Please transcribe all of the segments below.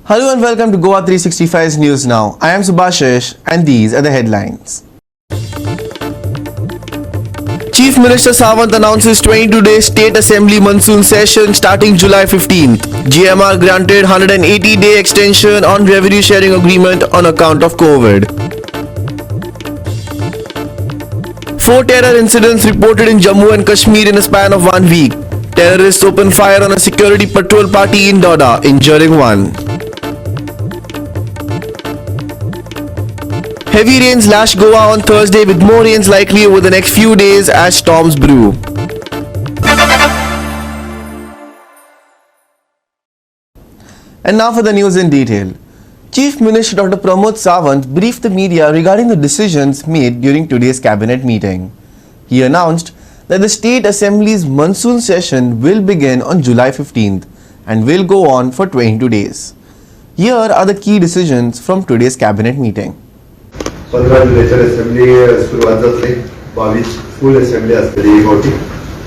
Hello and welcome to Goa 365's News Now. I am Subhashish and these are the headlines. Chief Minister Sawant announces 22-day State Assembly monsoon session starting July 15th. GMR granted 180-day extension on revenue sharing agreement on account of COVID. 4 terror incidents reported in Jammu and Kashmir in a span of 1 week. Terrorists opened fire on a security patrol party in Doda, injuring 1. Heavy rains lash Goa on Thursday with more rains likely over the next few days as storms brew. And now for the news in detail. Chief Minister Dr. Pramod Sawant briefed the media regarding the decisions made during today's cabinet meeting. He announced that the State Assembly's monsoon session will begin on July 15th and will go on for 22 days. Here are the key decisions from today's cabinet meeting. 15 जुलैच्या assembly सुरुवात जातली 22 फुल assembly असतली मोठी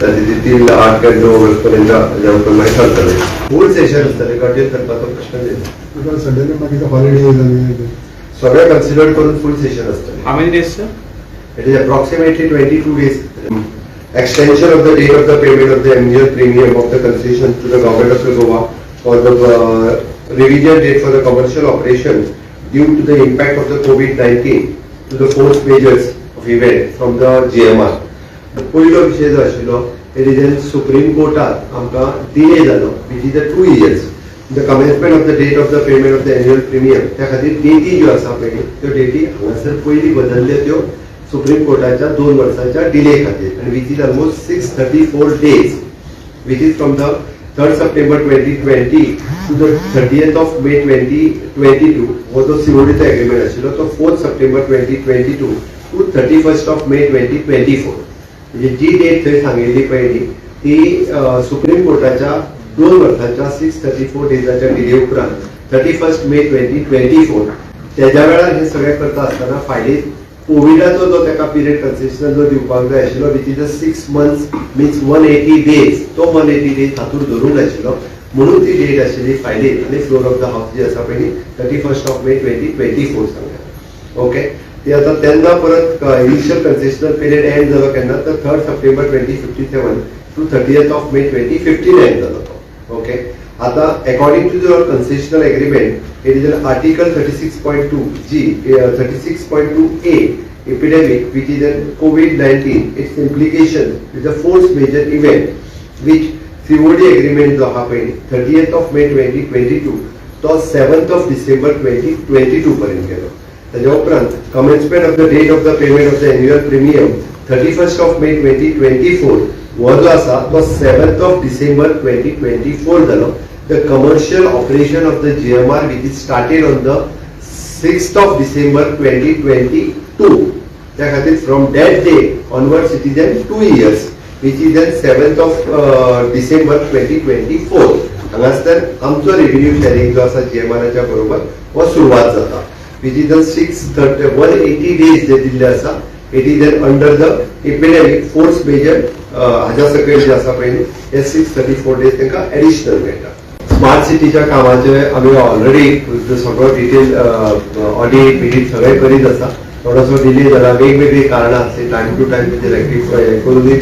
तातूंतली 8 ते 9 वर्षपर्यंत जेवण चलतले फुल session असतले गटेल करपाचो प्रश्न नाही संडेला मागीर हॉलिडे जाली सगळे कन्सिडर करून फुल सेशन असतले how many days sir it is approximately 22 days extension of the date of the payment of the annual premium of the concession to the government of Goa for the revision date for the commercial operation due to the impact of the COVID-19 to the force measures of event from the GMR. पहिलो विषय जो आशिल्लो it is in Supreme Court आमकां delay जालो which is the 2 years. The commencement of the date of the payment of the annual premium त्या खातीर डेटी ज्यो आसा पळय त्यो डेटी हांगासर पयली बदलल्यो त्यो सुप्रीम कोर्टाच्या 2 वर्सांच्या डिले खातीर and which is almost 634 days which is from the 3rd September 2020 to the 30th of May 2022 वो तो COD चा एग्रीमेंट आशिल्लो तो 4th September 2022 to 31st of May 2024 म्हणजे जी डेट थंय सांगिल्ली पळय ती सुप्रीम कोर्टाच्या 2 वर्सांच्या 634 डेजाच्या डिले उपरांत 31st May 2024 त्याच्या वेळार हे सगळे करता आसतना फायलीत कोविडाचो जो तेका पिरियड कन्सेशनल जो दिवपाक जाय आशिल्लो which is 6 months means 180 days तो 180 डेज हातूर धरून आशिल्लो म्हणून ती डेट आशिल्ली फायलीत आनी फ्लोर ऑफ द हाऊस जी आसा पळय 31st of May 2024 सांगल्या ओके ती आता तेन्ना परत इनिशियल कन्सेशनल पिरियड एंड जालो केन्ना तर 3rd September 2057 to 30th of May 2059 जालो तो ओके आता according to the concessional agreement it is an article 36.2g 36.2a epidemic which is an COVID-19 its implication is a force major event which COD agreement जो हा पळय 30th of May 2022 तो 7th of December 2022 पर्यंत केलो त्याच्या उपरांत commencement of the date of the payment of the annual premium 31st of May 2024 वो जो आसा तो 7th of December 2024 जालो. The commercial operation of the GMR which is started on the 6th of December 2022 त्या खातीर from that day onwards it is 2 years which is 7th of December 2024 हांगासर आमचो revenue sharing जो आसा GMRच्या बरोबर वो सुरवात जाता which is 180 days जे दिल्ले आसा it is under the epidemic force major हाज्या सकयल जे आसा पळय हे 634 days तांकां एडिशनल मेळटा. स्मार्ट सिटीच्या कामाचे आम्ही ऑलरेडी सगळं डिटेल ऑडिट बिडीट सगळे करीत आसा थोडोसो डिले जाला वेगवेगळी कारणां आसली टायम टू टायम तेजे रेक्टिफाय करूनय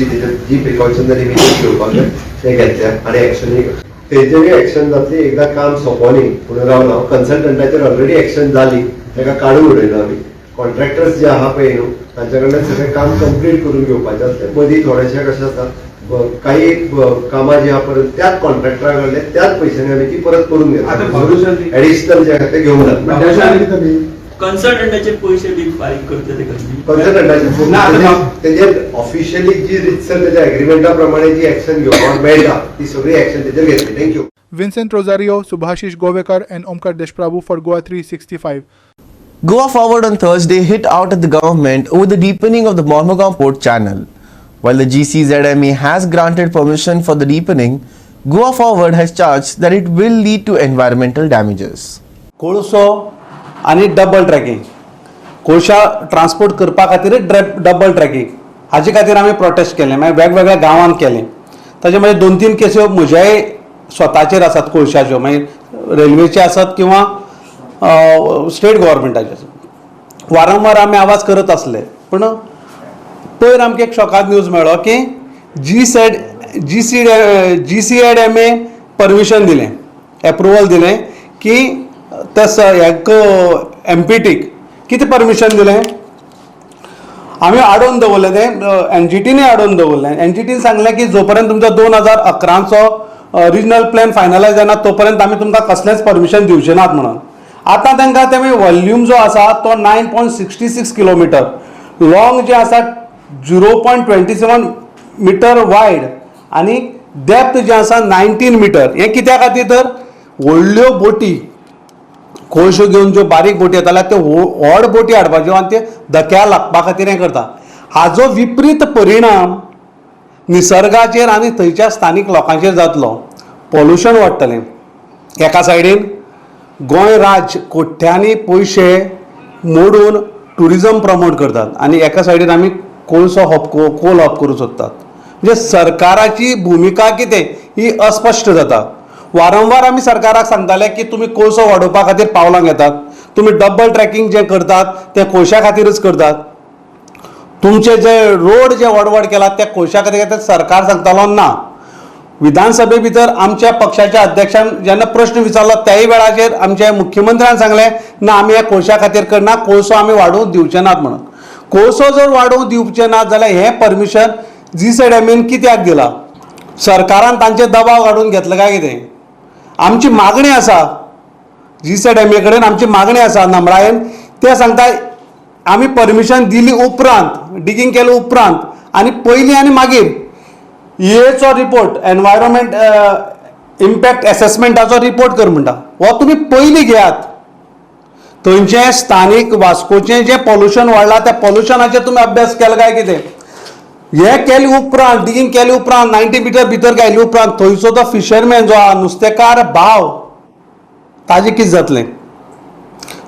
जी प्रिकॉशनरी मेजर्स घेवपाक जाय ते घेतल्या आनी एक्शनूय तेजेरूय एक्शन जातली एकदा काम सोंपोवनी पूण रावना कन्सल्टंटाचेर ऑलरेडी एक्शन जाली ताका काडून उडयलो आमी कॉन्ट्रॅक्टर्स जे आहा पळय न्हू तांचे कडल्यान सगळें काम कंप्लीट करून घेवपाचें आसलें मदीं थोडेशें कशें आसा काही कामां जी आपण त्याच कॉन्ट्रॅक्टराकडे त्याच पैशाने आम्ही ती परत करून घेतो ऍडिशनल जे आहे ते घेऊन कन्सल्टंटाचे पैसे बी फारीक करते ते कन्सल्टंटाचे ऑफिशियली जी रितसर त्याच्या एग्रीमेंटा प्रमाणे जी ऍक्शन घेवपाक मेळटा ती सगळी ऍक्शन तेजेर घेतली. Thank you. Vincent Rosario, Subhashish Govekar and Omkar Deshprabhu for Goa 365. Goa Forward on Thursday hit out at the government over the deepening of the Mormugao Port Channel. While the GCZMA has granted permission for the deepening, Goa Forward has charged that it will lead to environmental damages. कोळसो आणि double tracking कोळशा transport करपा खातीर double tracking हाजे खातीर आमी prostate केलें मागीर वेगवेगळ्या गांवांत केलें ताजे मागीर 2-3 केसी म्हज्याय स्वताचेर आसात कोळशाच्यो मागीर रेल्वेचे आसात किंवा स्टेट गव्हर्मेंटाचे आसात. वारंवार आमी आवाज करत असले, पण पयर आमकां एक शॉकाद न्यूज मेळ्ळो की GCADMA परमिशन दिलें, एप्रुवल दिलें की MPTक कितें परमिशन दिलें. आमी आडोवन दवरलें तें NGTनी आडोवन दवरलें. NGTन सांगलें की जो पर्यंत तुमचो 2011चो रिजनल प्लॅन फायनलायज जायना तो पर्यंत आमी तुमकां कसलेंच परमिशन दिवचे नात म्हणून. आतां तांकां तें वॉल्यूम जो आसा तो 9.66 किलोमिटर लॉंग जे आसा 0.27 मीटर वायड आनी डेप्थ जे आसा 19 मीटर. हें कित्या खातीर तर व्हडल्यो बोटी कोळश्यो घेवन ज्यो बारीक बोटी येताल्यो त्यो व्हड बोटी हाडपाच्यो आनी ते धक्या लागपा खातीर हें करता. हाजो विपरीत परिणाम निसर्गाचेर आनी थंयच्या स्थानीक लोकांचेर जातलो. पॉल्युशन वाडटलें. एका सायडीन गोंय राज्य कोट्यांनी पयशे मोडून टुरिजम प्रमोट करतात आनी एका सायडीन आमी कोल हॉप करूंक सोदतात. म्हणजे सरकाराची भुमिका कितें ही अस्पश्ट जाता. वारंवार आमी सरकाराक सांगताले की तुमी कोळसो वाडोवपा खातीर पावलां घेतात, तुमी डबल ट्रॅकिंग जें करतात तें कोळशा खातीरच करतात, तुमचे जे रोड जे व्हड केलात ते कोळशा खातीर सरकार सांगतालो ना. विधानसभे भितर आमच्या पक्षाच्या अध्यक्षान जेन्ना प्रश्न विचारलो त्याय वेळाचेर आमच्या मुख्यमंत्र्यान सांगलें ना आमी ह्या कोळशा खातीर करना, कोळसो आमी वाडोवंक दिवचे नात म्हणून. कोळसो जर वाडोवंक दिवचे नात जाल्यार हें परमिशन GCADMAन कित्याक दिलां? सरकारान तांचेर दबाव हाडून घेतलो काय कितें? आमची मागणी आसा GCADMA कडेन, आमची मागणी आसा नम्रायेन. ते सांगता आमी परमिशन दिली उपरांत, डिगींग केले उपरांत आनी पयलीं आनी मागीर EAचो रिपोर्ट, एनवायरमेंट इम्पॅक्ट एसेसमेंटाचो रिपोर्ट कर म्हणटा. हो तुमी पयलीं घेयात. थंयचें स्थानीक वास्कोचें जें पॉल्युशन वाडलां त्या पॉल्युशनाचेर तुमी अभ्यास केलो काय कितें? हें केले उपरांत, डिगींग केले उपरांत 90 मीटर भितर गेले उपरांत थंयचो तो फिशरमॅन जो आहा, नुस्तेकार भाव, ताजें कितें जातलें?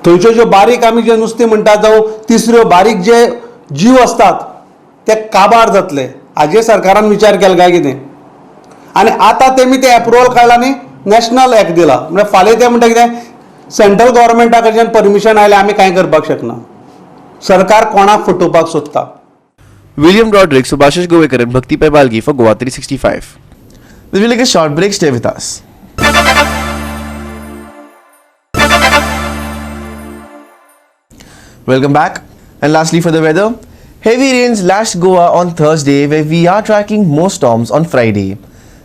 थंयच्यो ज्यो बारीक आमी जे नुस्तें म्हणटात जावं तिसऱ्यो बारीक जे जीव असतात ते काबार जातले. हाजेर सरकारान विचार केलो काय कितें? आनी आतां तेमी ते एप्रुवल काडला आनी नॅशनल एक्ट दिला. म्हणजे फाल्यां ते म्हणटा कितें सेंट्रल गव्हर्मेंटा कडच्यान परमिशन आयलें आमी कांय करपाक शकना. सरकार कोणाक फटोवपाक सोदता? William Roderick, Subhashish Govekar and Bhakti Paibalgi for Goa 365. We will take a short break. Stay with us. Welcome back. And lastly for the weather, heavy rains lashed Goa on Thursday, where we are tracking more storms on Friday.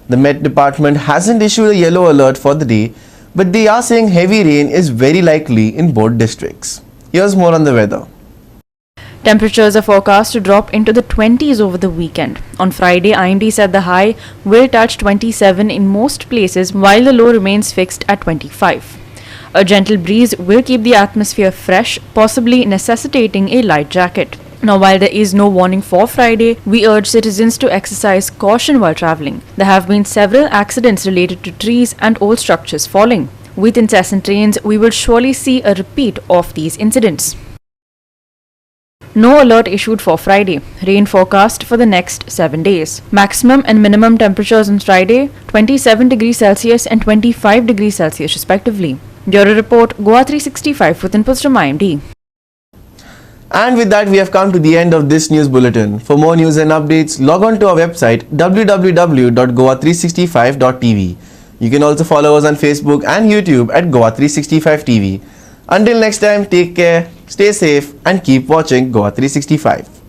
The Met Department hasn't issued a yellow alert for the day, but they are saying heavy rain is very likely in both districts. Here's more on the weather. Temperatures are forecast to drop into the 20s over the weekend. On Friday, IMD said the high will touch 27 in most places while the low remains fixed at 25. A gentle breeze will keep the atmosphere fresh, possibly necessitating a light jacket. Now, while there is no warning for Friday, we urge citizens to exercise caution while travelling. There have been several accidents related to trees and old structures falling. With incessant rains, we will surely see a repeat of these incidents. No alert issued for Friday. Rain forecast for the next 7 days. Maximum and minimum temperatures on Friday 27 degrees Celsius and 25 degrees Celsius respectively. Bureau Report, Goa 365 with inputs from IMD. And with that, we have come to the end of this news bulletin. For more news and updates, log on to our website www.goa365.tv. You can also follow us on Facebook and YouTube at Goa 365 TV. Until next time, take care, stay safe and keep watching Goa 365.